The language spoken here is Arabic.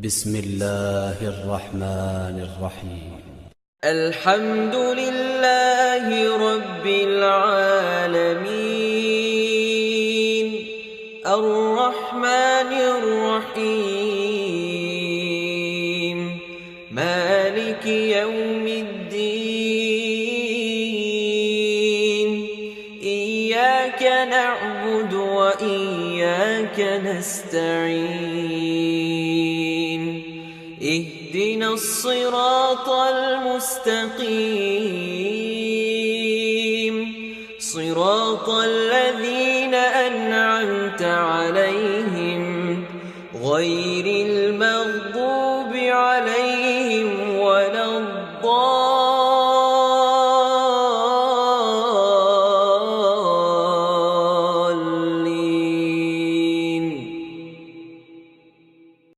بسم الله الرحمن الرحيم. الحمد لله رب العالمين الرحمن الرحيم مالك يوم الدين إياك نعبد وإياك نستعين اهدنا الصراط المستقيم صراط الذين أنعمت عليهم غير المغضوب عليهم